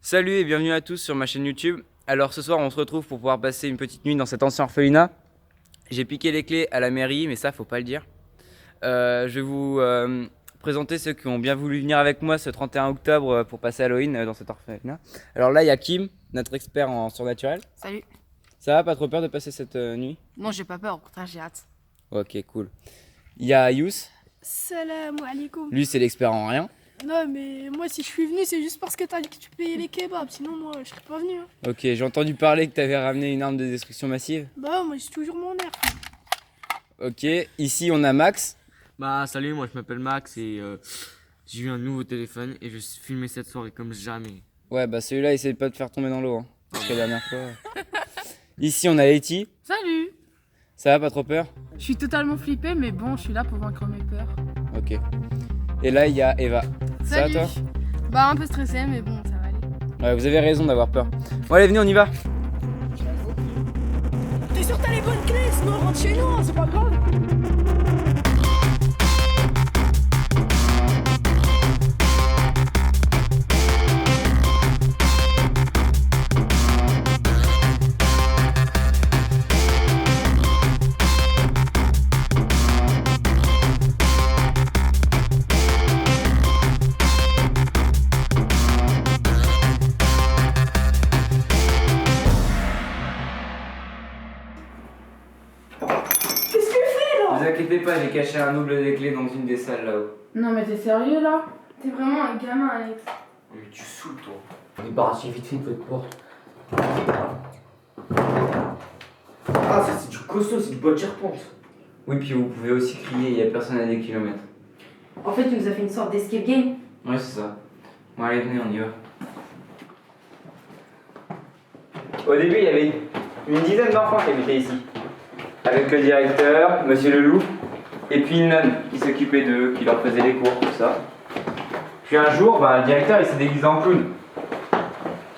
Salut et bienvenue à tous sur ma chaîne YouTube. Alors ce soir on se retrouve pour pouvoir passer une petite nuit dans cet ancien orphelinat. J'ai piqué les clés à la mairie mais ça faut pas le dire. Je vais vous présenter ceux qui ont bien voulu venir avec moi ce 31 octobre pour passer Halloween dans cet orphelinat. Alors là il y a Kim, notre expert en surnaturel. Salut. Ça va, pas trop peur de passer cette nuit? Non, j'ai pas peur, au contraire, j'ai hâte. Ok, cool. Il y a Yous, Salam alaikum. lui c'est l'expert en rien. Non, mais moi, si je suis venu, c'est juste parce que t'as dit que tu payais les kebabs. Sinon, moi, je serais pas venu. Hein. Ok, j'ai entendu parler que tu avais ramené une arme de destruction massive. Bah, moi, j'ai toujours mon air. Ok, ici on a Max. Bah salut, moi je m'appelle Max et j'ai eu un nouveau téléphone et je vais filmer cette soirée comme jamais. Ouais, bah celui-là, essaye pas de faire tomber dans l'eau. Hein. Parce que la dernière fois. Ici, on a Letty. Salut. Ça va, pas trop peur? Je suis totalement flippée, mais bon, je suis là pour vaincre mes peurs. Ok. Et là, il y a Eva. Ça va, toi? Bah, un peu stressée, mais bon, ça va aller. Ouais, vous avez raison d'avoir peur. Bon, allez, venez, on y va. T'es sûr que t'as les bonnes clés? Sinon, on rentre chez nous, hein, c'est pas grave. Qu'est-ce que tu fais là? Ne vous inquiétez pas, j'ai caché un double des clés dans une des salles là-haut. Non, mais t'es sérieux là? T'es vraiment un gamin, Alex. Mais tu saoules, toi. Débarrassez vite fait de votre porte. Ah, ça c'est du costaud, c'est du bois de charpente. Oui, puis vous pouvez aussi crier, il y a personne à des kilomètres. En fait, tu nous as fait une sorte d'escape game. Ouais, c'est ça. Bon, allez, venez, on y va. Au début, il y avait une dizaine d'enfants qui habitaient ici. Avec le directeur, monsieur Leloup, et puis une nonne qui s'occupait d'eux, qui leur faisait les cours, tout ça. Puis un jour, le directeur il s'est déguisé en clown.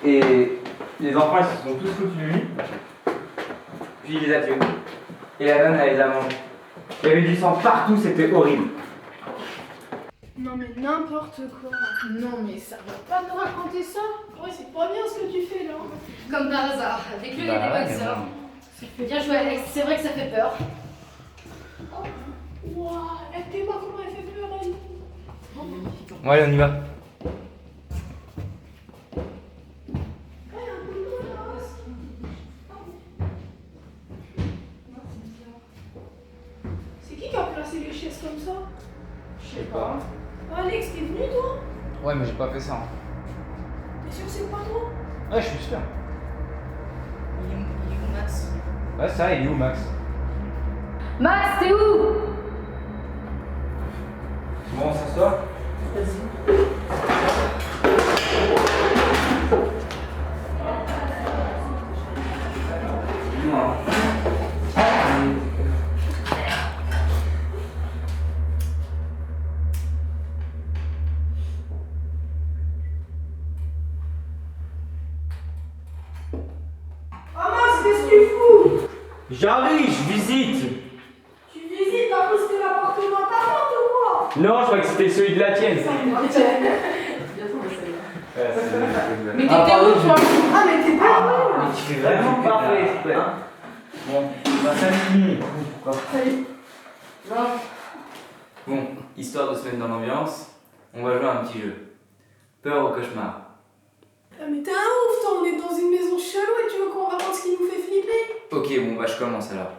Et les enfants ils se sont tous foutus de lui. Puis il les a tués. Et la nonne elle les a mangés. Il y avait du sang partout, c'était horrible. Non, mais n'importe quoi. Non, mais ça va pas nous raconter ça. Ouais, c'est pas bien ce que tu fais là. Comme par hasard, avec lui, il y a Bah, des bonnes sœurs. Bien joué, Alex. C'est vrai que ça fait peur. Ouah, elle t'es pas comment elle fait peur, elle. Bon, allez, on y va. C'est qui a placé les chaises comme ça? Je sais pas. Alex, t'es venu toi? Ouais, mais j'ai pas fait ça. Hein. T'es sûr que c'est pas toi? Ouais, je suis sûr. Il est où, Max? Ouais, ça, il est où, Max? Max, t'es où? Bon, on s'assoit. Ah Max, qu'est-ce que tu fous? J'arrive, je visite. Tu visites après c'était l'appartement à ta porte ou quoi? Non, je crois que c'était celui de la tienne. Mais t'étais où, toi? Ah, mais t'es pas vrai là. Mais tu fais vraiment parfait, hein. Bon, salut. Salut. Non. Bon, histoire de se mettre dans l'ambiance, on va jouer à un petit jeu. Peur au cauchemar. Ah, mais t'es un ouf, toi, on est dans une maison chelou et tu veux qu'on raconte ce qui nous fait flipper? Ok, bon, je commence alors.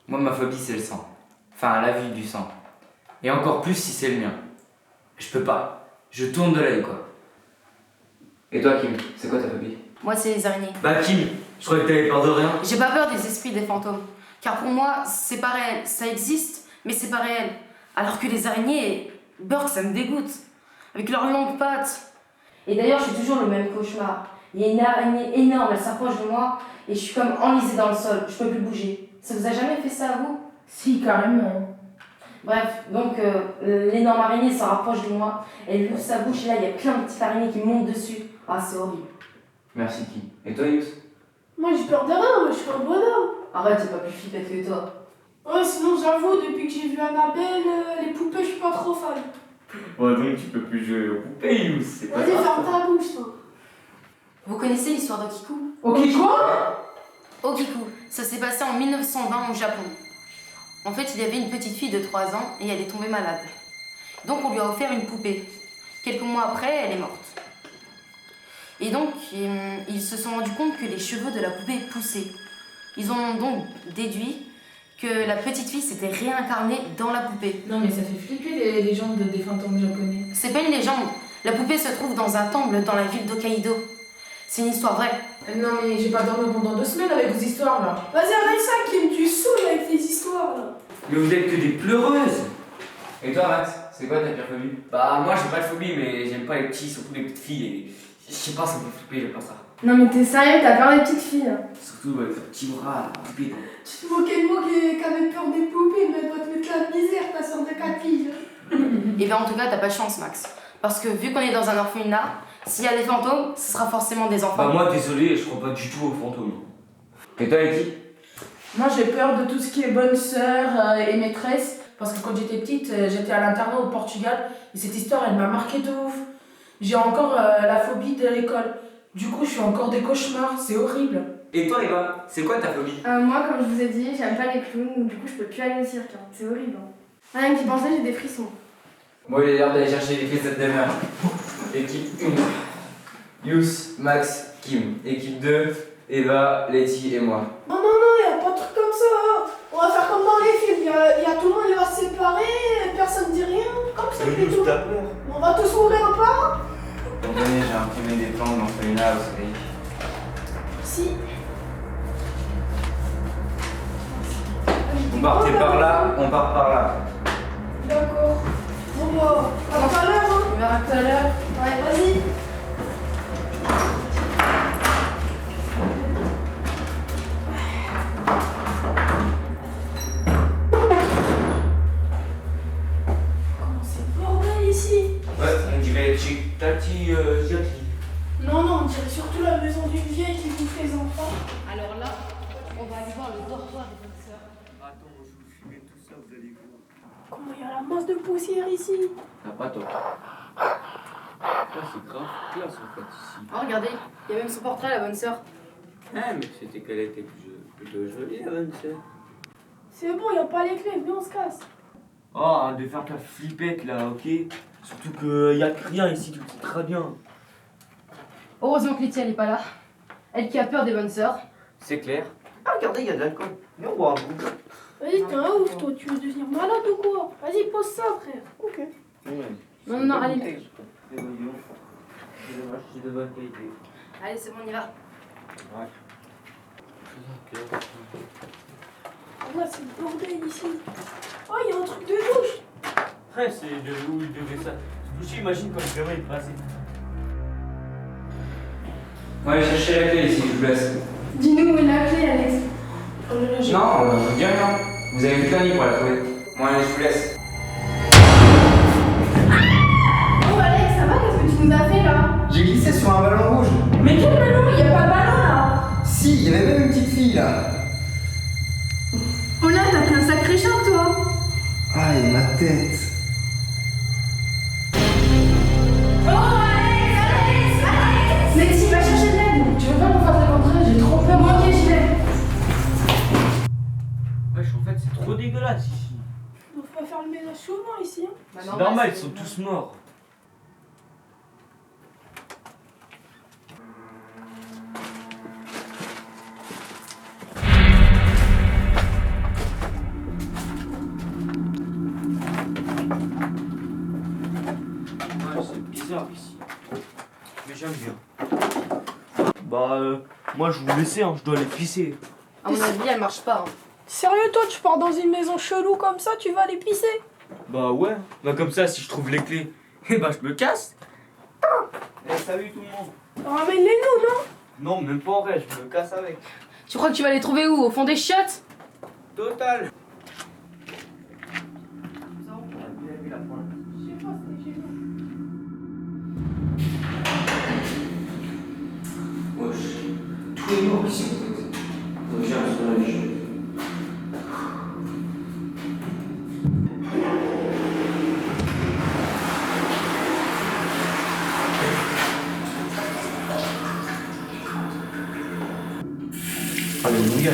Moi, ma phobie, c'est le sang. Enfin, la vue du sang. Et encore plus si c'est le mien. Je peux pas. Je tourne de l'œil, quoi. Et toi, Kim, c'est quoi ta phobie? Moi, c'est les araignées. Bah, Kim, je croyais que t'avais peur de rien. J'ai pas peur des esprits, des fantômes. Car pour moi, c'est pas réel. Ça existe, mais c'est pas réel. Alors que les araignées, Burk, ça me dégoûte. Avec leurs longues pattes. Et d'ailleurs, je suis toujours le même cauchemar. Il y a une araignée énorme, elle s'approche de moi et je suis comme enlisée dans le sol. Je peux plus bouger. Ça vous a jamais fait ça à vous? Si, carrément. Bref, donc l'énorme araignée se rapproche de moi. Elle ouvre sa bouche et là, il y a plein de petites araignées qui montent dessus. Ah, c'est horrible. Merci, Kim. Et toi, Yous? Moi, j'ai peur de rien, moi, je suis un bonhomme. Arrête, c'est pas plus flippette que toi. Ouais, sinon, j'avoue, depuis que j'ai vu Annabelle, les poupées, je suis pas trop fan. Ouais, donc tu peux plus jouer aux poupées, Yous, c'est pas Vas-y, grave. ferme ta bouche, toi. Vous connaissez l'histoire d'Okiku? Ok, quoi? Okiku, ça s'est passé en 1920 au Japon. En fait, il y avait une petite fille de 3 ans et elle est tombée malade. Donc on lui a offert une poupée. Quelques mois après, elle est morte. Et donc, ils se sont rendus compte que les cheveux de la poupée poussaient. Ils ont donc déduit que la petite fille s'était réincarnée dans la poupée. Non, mais ça fait flipper les légendes des fantômes japonais. C'est pas une légende. La poupée se trouve dans un temple dans la ville d'Hokkaido. C'est une histoire vraie. Non, mais j'ai pas dormi pendant 2 semaines avec vos histoires là. Vas-y, arrête ça, Kim, tu saoules avec tes histoires là. Mais vous êtes que des pleureuses. Et toi, Max, c'est quoi ta pire phobie? Bah moi j'ai pas de phobie mais j'aime pas les petits, surtout les petites filles et je sais pas, ça me fait flipper, j'aime pas ça. Non, mais t'es sérieux, t'as peur des petites filles? Surtout avec leurs petits bras, poupées. Tu te moquais de moi qui avait peur des poupées, mais elle va te mettre la misère, ta soeur de 4 filles. Et bien en tout cas, t'as pas de chance, Max. Parce que vu qu'on est dans un orphelinat, s'il y a des fantômes, ce sera forcément des enfants. Bah moi désolé, je crois pas du tout aux fantômes. Et toi, Eki? Moi, j'ai peur de tout ce qui est bonne sœur et maîtresse. Parce que quand j'étais petite, j'étais à l'internat au Portugal. Et cette histoire, elle m'a marqué de ouf. J'ai encore la phobie de l'école. Du coup, je fais encore des cauchemars. C'est horrible. Et toi, Eva, c'est quoi ta phobie? Moi, comme je vous ai dit, j'aime pas les clowns, du coup, je peux plus aller au cirque. Hein. C'est horrible. Hein. Rien que d'y penser, j'ai des frissons. Moi, il a l'air d'aller chercher les clés de cette demeure. Équipe 1, Yous, Max, Kim. Équipe 2, Eva, Letty et moi. Non, y a pas de truc comme ça. Hein. On va faire comme dans les films. Y a tout le monde, il va se séparer, personne dit rien. Comme ça, c'est tout. On va tous mourir pas. Attendez, j'ai imprimé des plans de l'orphelinat au soleil. Si. On partait par là, on part par là. D'accord. Bon bah, à tout à l'heure. Hein. On verra tout à l'heure. Ouais, vas-y. Comment c'est le bordel ici? Ouais, on dirait Tati Jackie. Non, on dirait surtout la maison d'une vieille qui bouffe les enfants. Alors là, on va aller voir le dortoir des bonnes sœurs. Attends, je vous filme tout ça, vous allez voir. Comment il y a la masse de poussière ici? T'as pas tort. Ça c'est grave classe en fait ici. Oh, regardez, il y a même son portrait, la bonne sœur. Ah mais c'était qu'elle était plutôt jolie la bonne sœur. C'est bon, y a pas les clés, viens on se casse. Oh, arrête de faire ta flippette là, ok? Surtout que y a que rien ici, tu le sais très bien. Heureusement que Letty, elle est pas là. Elle qui a peur des bonnes sœurs. C'est clair. Ah regardez, y a de l'alcool. Viens boire un coup. Vas-y, t'es un ouf, toi, tu veux devenir malade ou quoi? Vas-y, pose ça, frère. Ok. Non, allez. C'est dommage, c'est de bonne qualité. Allez, c'est bon, on y va. Ouais. Ouais, c'est le bordel ici. Oh, y a un truc de douche. Ouais, c'est de où il devait ça. Je imagine quand le gamin est passé. On va aller chercher la clé ici, je vous laisse. Dis-nous où est la clé, Alex. Non, je vous dis rien. Vous avez toute la nuit pour la trouver. Moi, allez, je vous laisse. Oh, Alex, ça va? Qu'est-ce que tu nous as fait là? J'ai glissé sur un ballon rouge. Mais quel ballon? Il y a pas de ballon là. Si, il y avait même une petite fille là. Oh là, t'as pris un sacré choc, toi. Ah, et ma tête. Oh, Alex! Mais si, va chercher de l'aide. Tu veux pas nous faire rencontrer? J'ai trop peur. Moi, ok, j'y vais. Wesh, en fait, c'est trop dégueulasse ici. On va faire le ménage souvent ici. Hein. Bah, C'est normal, ils sont tous morts. Ouais, c'est bizarre ici. Mais j'aime bien. Bah, moi je vous laisser, hein, je dois aller pisser. À mon avis, elle marche pas. Hein. Sérieux, toi, tu pars dans une maison chelou comme ça, tu vas aller pisser? Bah ouais, bah comme ça, si je trouve les clés, eh bah je me casse. Eh, salut tout le monde. Ramène-les nous, non? Non, même pas en vrai, je me casse avec. Tu crois que tu vas les trouver où? Au fond des chiottes? Total. Je sais pas, c'est chez nous. Wesh, tous les morts ici en fait. Donc j'ai un soulage. Alléluia.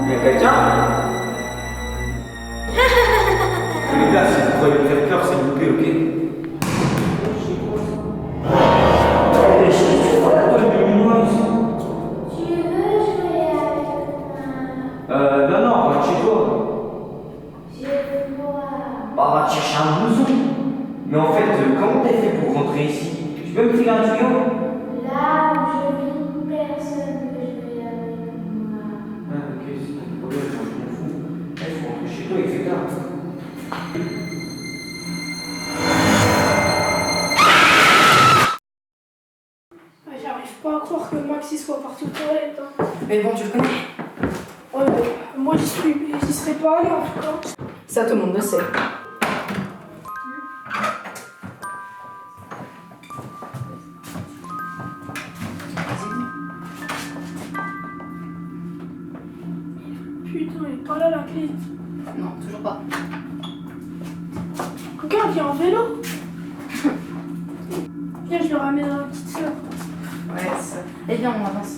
Il y a quelqu'un? Les gars, si vous croyez me faire peur, s'il vous plaît, ok? Eh, je suis pas là, toi, le luminoise. Tu veux jouer avec moi? Non, non, rentre chez toi. Je veux voir. Bah, va te chercher un blouson. Mais en fait, comment t'as fait pour rentrer ici? Tu peux me filer un tuyau? Là où je vis, personne ne veut jouer avec moi. Ah, ok, c'est ton problème, moi je m'en fous. Il faut rentrer chez toi, il fait tard. J'arrive pas à croire que Maxi soit parti aux toilettes. Hein. Mais bon, tu le connais. Ouais, mais moi j'y serais pas allé en tout cas. Ça, tout le monde le sait. Putain, il est pas là la clé. Non, toujours pas. Regarde, il y a un vélo. Viens, je le ramène à la petite sœur. Ouais, ça. Eh bien, on avance.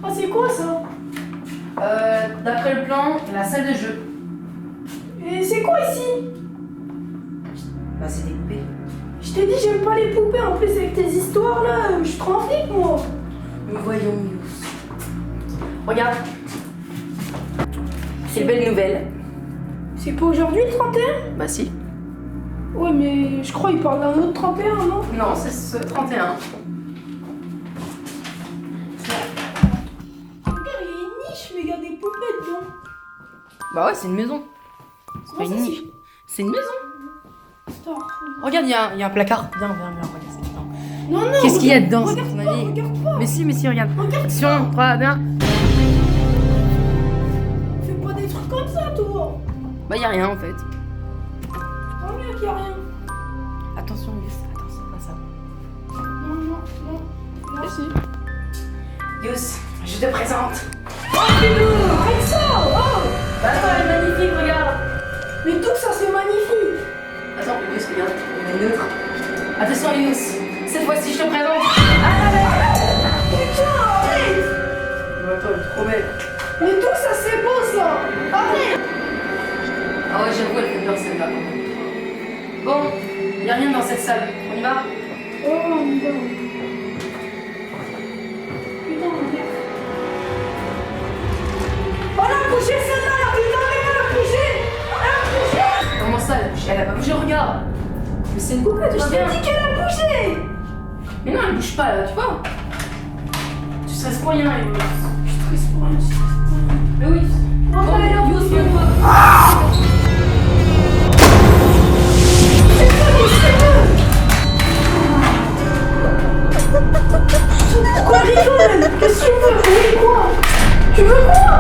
Ah, c'est quoi ça? D'après le plan, la salle de jeu. Et c'est quoi ici? Bah, c'est des poupées. Je t'ai dit, j'aime pas les poupées. En plus, avec tes histoires là, je suis trop en flic moi. Nous voyons Yous. Regarde. C'est une belle nouvelle. C'est pas aujourd'hui le 31? Bah, si. Ouais, mais je crois qu'il parle d'un autre 31, non? Non, c'est ce 31. Regarde, il y a une niche, mais il y a des poupées dedans. Bah, ouais, c'est une maison. C'est pas Comment une ça, niche. C'est une maison. Putain. Regarde, il y a un placard. Viens, regarde ce qu'il y a dedans. Non, non. Qu'est-ce qu'il y a dedans, Regarde à ton pas, avis? regarde pas. Mais si, regarde. Regarde Action, 3, bien. Fais pas des trucs comme ça, toi. Bah, y a rien en fait. Tant mieux qu'il y a rien. Attention, Yous, attention, pas ça. Non, non, non. Merci. Yous, je te présente. Arrête ça. Oh. Bah, attends, elle est magnifique, regarde. Mais tout ça, c'est magnifique. Attends, Yous, regarde, il y en a une autre. Attention, Yous, cette fois-ci, je te présente. Ah, Putain, arrête. bah, toi, elle est trop belle. Mais tout ça, c'est beau, ça. Arrête. Ah, ouais, j'avoue, elle fait peur celle-là. Bon, y a rien dans cette salle. On y va? Oh, on y va. Putain, merde. Oh, elle a bougé celle-là, là. Putain, elle a bougé. Elle a bougé. Comment ça, elle a bougé? Elle a pas bougé, regarde. Mais c'est une poupée, Je toi, t'ai bien. dit qu'elle a bougé. Mais non, elle bouge pas, là, tu vois. Tu stresses pour rien, Yous. Je stresse pour rien, je stresse pour rien. Mais oui. Oh, Bon, elle a Yous, bougé. viens-toi. Pourquoi elle rigole? Qu'est-ce que tu veux? Oui, quoi? Tu veux quoi?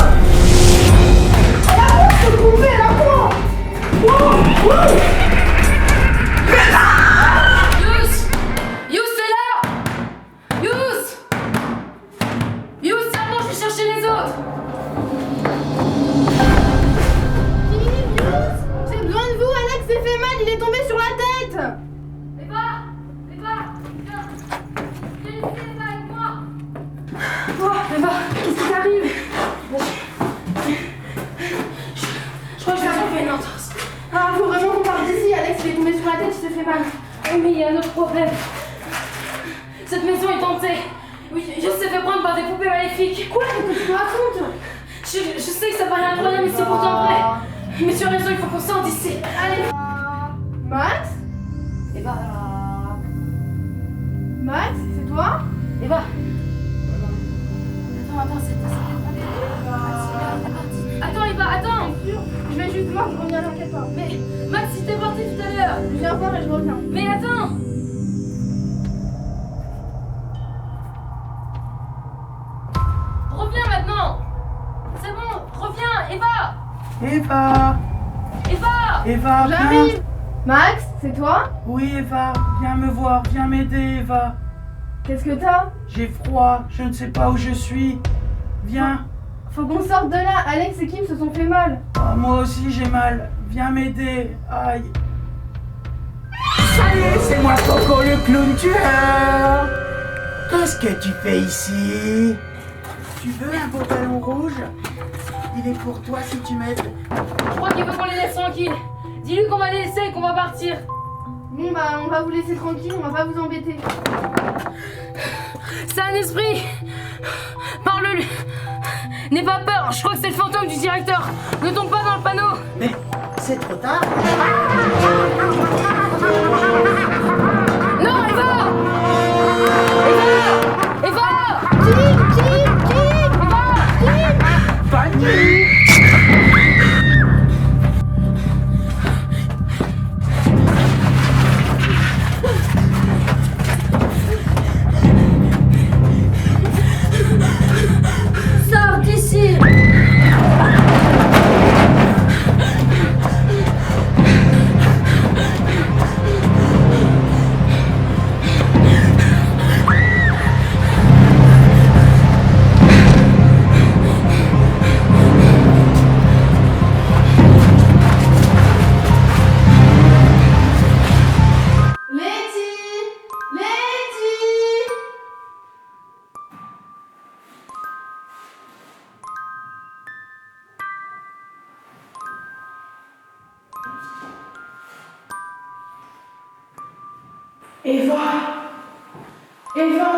Elle a quoi cette poupée? Elle a quoi? Wow, wow. Yous! Yous, c'est là! Yous! Yous, tiens, bon, je vais chercher les autres! J'ai besoin de vous, Alex s'est fait mal, il est tombé sur la tête. Eva! Viens! Viens ici, Eva, avec moi! Oh, Eva, qu'est-ce qui t'arrive? Je crois que je vais faire une entorse. Ah, faut vraiment qu'on parte d'ici, Alex il est tombé sur la tête, il s'est fait mal. Oui, mais il y a un autre problème. Cette maison est hantée. Oui, je s'est fait prendre par des poupées maléfiques. Quoi? Qu'est-ce que tu me racontes? Je sais que ça paraît incroyable, mais c'est pourtant vrai. Mais tu as raison, il faut qu'on sorte d'ici. Allez! Max? Eva! Max, c'est toi? Eva! Attends, Eva, attends! Je vais juste voir, je reviens, t'inquiète pas. Mais Max, il était parti tout à l'heure! Je viens voir et je reviens. Mais attends! Reviens maintenant! C'est bon, reviens, Eva! Eva! Eva! Eva, viens. J'arrive. Max, c'est toi? Oui, Eva, viens me voir, viens m'aider, Eva. Qu'est-ce que t'as? J'ai froid, je ne sais pas où je suis. Viens. Faut qu'on sorte de là. Alex et Kim se sont fait mal. Ah, moi aussi j'ai mal. Viens m'aider. Aïe. Salut, c'est moi Coco le clown tueur. Qu'est-ce que tu fais ici? Tu veux un beau ballon rouge? Il est pour toi si tu m'aides. Je crois qu'il veut qu'on les laisse tranquilles. Dis-lui qu'on va les laisser et qu'on va partir. Bon bah on va vous laisser tranquille, on va pas vous embêter. C'est un esprit. Parle-lui. N'aie pas peur, je crois que c'est le fantôme du directeur. Ne tombe pas dans le panneau. Mais c'est trop tard. Non, Eva! Eva! Eva! Panique! Sors d'ici! Eva! Eva!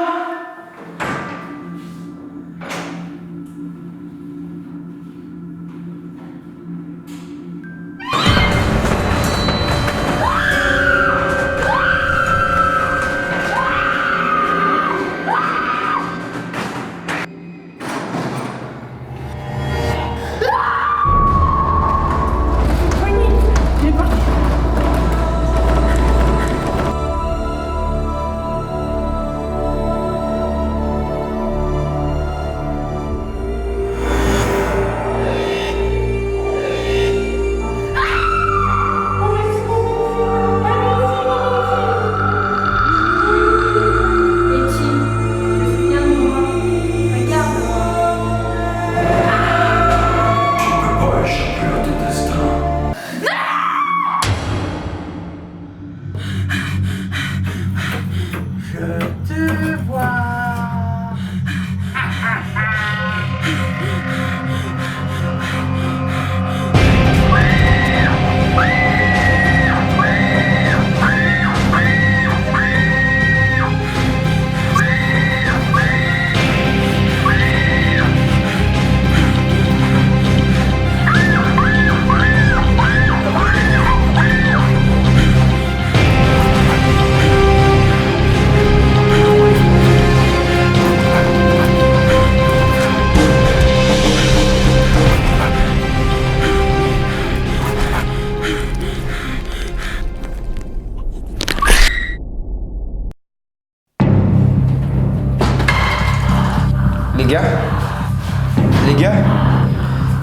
Les gars?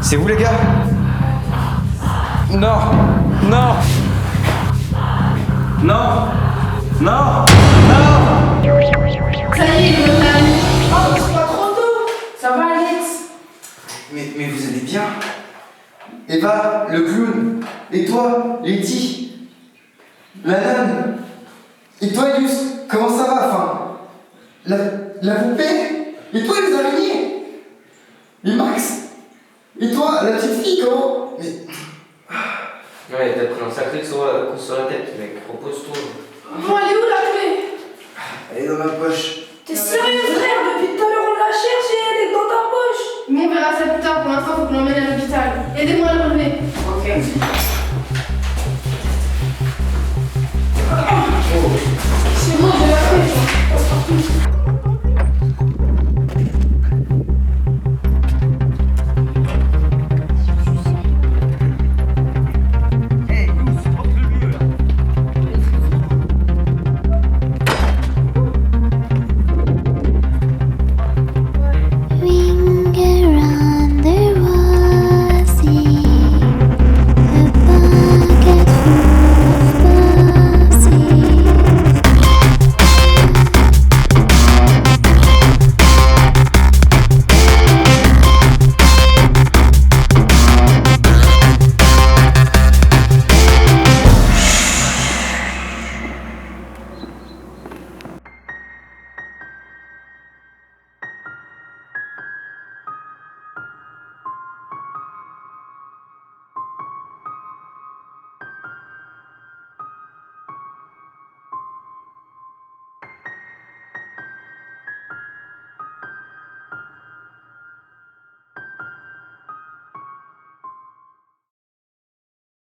C'est vous les gars? Non! Non! Non! Non! Non! Ça y est, le calme. Oh, c'est pas trop tôt! Ça va, Alex? Mais vous allez bien? Eva, le clown? Et toi, Letty? La nonne? Et toi, Yus? Comment ça va? Enfin, la poupée? Et toi, les araignées? Et Max? Et toi, la petite fille, comment? Mais... Ouais, t'as pris un sacré coup sur la tête, mec. Repose-toi. Bon, elle est où la clé? Elle est dans ma poche. T'es sérieux, frère? Depuis tout à l'heure, on l'a cherchée, elle est dans ta poche! Bon, on verra ça plus tard. Pour l'instant, faut qu'on l'emmène à l'hôpital. Aidez-moi à le relever. Ok.